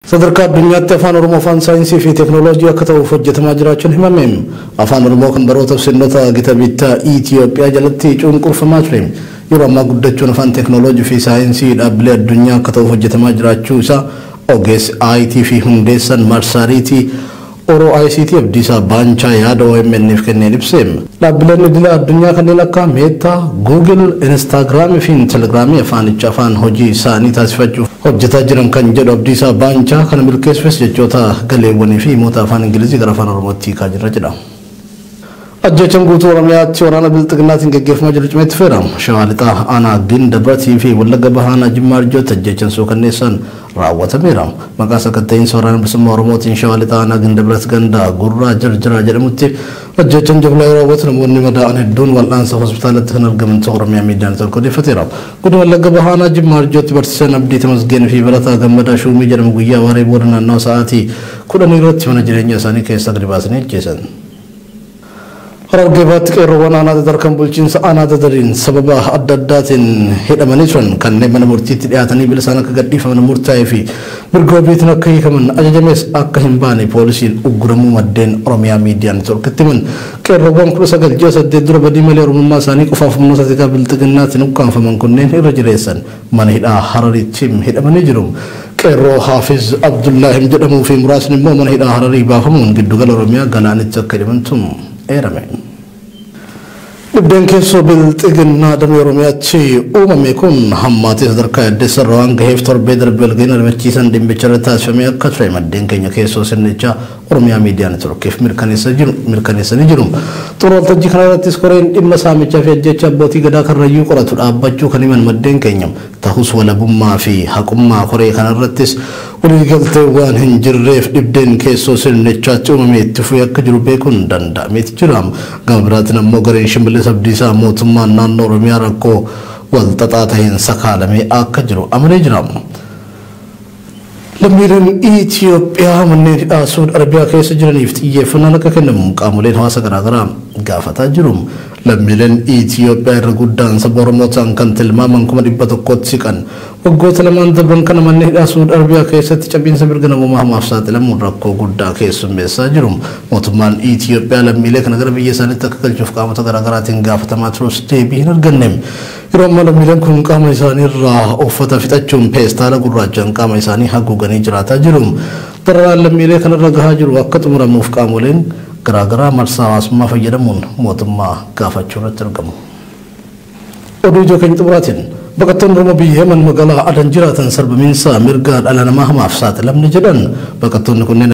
sadarkaa addunyaatti afaan oromoo afaan saayinsii fi teeknooloojii akka ta'uuf hojjetamaa jiraachuun himame. Afaan oromoo kan baroota sirnoota gita bittaa Itoophiyaa jalatti cunqurfamaa ture. Yeroo ammaa guddachuun afaan teeknooloojii fi saayinsii dhaabbilee addunyaa akka ta'uuf hojjetamaa jiraachuu isaa ogeessi IT fi hundeessan marsaariitii Oro ICT Abdiisaa Baanchaa yaada OMN'f kenneen ibse. Dhaabbileen idila addunyaa kanneen akka Meta, Google, Instagram fi Telegram afaan hojii isaanii taasifachuuf hojjetaa jiran kan jedhu Abdiisaa Baanchaa kana milkeessuuf jechoota galeewwanii fi moota afaan Ingilizii gara afaan Oromootti hiikaa jira jedha. Ajjechaan guutuu Oromiyaatti waraana bilxiginnaatiin gaggeeffamaa jiru cimeetti fe'ama. Shawaa Lixaa Aanaa Gindabratii fi Wallagga Bahaa Jimmaa Arjoota ajjechaan suukanneessaan raawwatameera. Maqaa sakatta'insa waraana bilisummaa Oromootiin Shawaa Lixaa Aanaa Gindabrat Gandaa Gurraa Jarjaraa jedhamutti ajjechaan jablaa yeroo raawwatu namoonni madaa'an hedduun wal'aansa hospitaalatti kan argaman ta'uu Oromiyaa miidiyaan tokko odeeffateera. Godina Wallagga Bahaa Jimmaa Arjootti barsiisaan Abdii Tamasgeen fi Barataa Gammadaa Shuumii jedhamu guyyaa waaree booda naannoo sa'aatii 10 irratti mana jireenyaa isaanii keessa gadi baasanii ajjeesan. Harargee baatti qeerroowwan aanaa dadarkan bulchiinsa aanaa dadariin sababa adda addaatiin hidhamanii turan kanneen mana murtiitti dhiyaatanii bilisaan akka gadhiifaman murtaa'ee fi mirga wabiitiin akka hiikaman ajajamees akka hin baane poolisiin ugguramuu maddeen Oromiyaa miidiyaan tokkotti himan. Qeerroowwan 1968 dura badii malee Oromummaa isaanii qofaaf humnoota xiqqaa bilxiginnaatiin ukkaanfaman kunneen irra jireessan mana hidhaa Hararitti hidhamanii jiru. Qeerroo Haafiz Abdullaahim jedhamuu fi muraasni immoo mana hidhaa Hararii baafamuun giddugala Oromiyaa galaanitti akka hidhamantu eerame. Dhibdeen keessoo bilxiginnaa damee Oromiyaatti uumame kun hammaatee sadarkaa addeessarra waan gaheef torbee darbee walgahii ariifachiisan dhimmicha irratti taasifamee akka ture maddeen keenya keessoo sirnichaa Oromiyaa miidiyaan tokkeef mirkaneessanii jiru. Xumura waltajjii kana irrattis koreen dhimma saamichaa fi ajjecha abbootii gadaa karrayyuu qoratu dhaabbachuu kan himan maddeen keenya ta'us walabummaa fi haqummaa koree kana irrattis waliigaltee waan hin jirreef dhibdeen keessoo sirnichaatti uumame itti fufee akka jiru beekuun danda'ameeti jira. Gama biraatiin ammoo gareen Shimallis Abdiisaa mootummaan naannoo Oromiyaa rakkoo walxaxaa ta'een sakaalamee akka jiru amanee jira. Lammiileen Itoophiyaa manneen hidhaa Saudi Arabiyaa keessa jiraniif xiyyeeffannaan akka kennamu qaamoleen hawaasa garaagaraa gaafataa jiru. Lammiileen Itoophiyaa irra guddaan saba Oromoo ta'an kan tilmaaman 100,000tti siqan waggoota lamaan darban kana manneen hidhaa Saudi Arabiyaa keessatti cabiinsa mirga namummaa hamaaf saaxilamuun rakkoo guddaa keessummeessaa jiru. Mootummaan Itoophiyaa lammiilee kana gara biyya isaaniitti akka galchuuf qaamota garaagaraatiin gaafatamaa turus deebii hin arganne. Yeroo ammaa lammiileen kun qaama isaanii irraa uffata fixachuun peestaala gurraachaan qaama isaanii haguuganii jiraataa jiru. Dararaan lammiilee kanarra gahaa jiru akka xumuramuuf qaamoleen garaagaraa marsaa hawaasummaa fayyadamuun mootummaa gaafachuu irratti argamu. Oduu ijoo keenya xumuraatiin baqattoonni Oromoo biyya Yemen magaalaa Adan jiraatan sarbamiinsa mirga dhala namaa hamaaf saaxilamne jedhan baqattoonni kunneen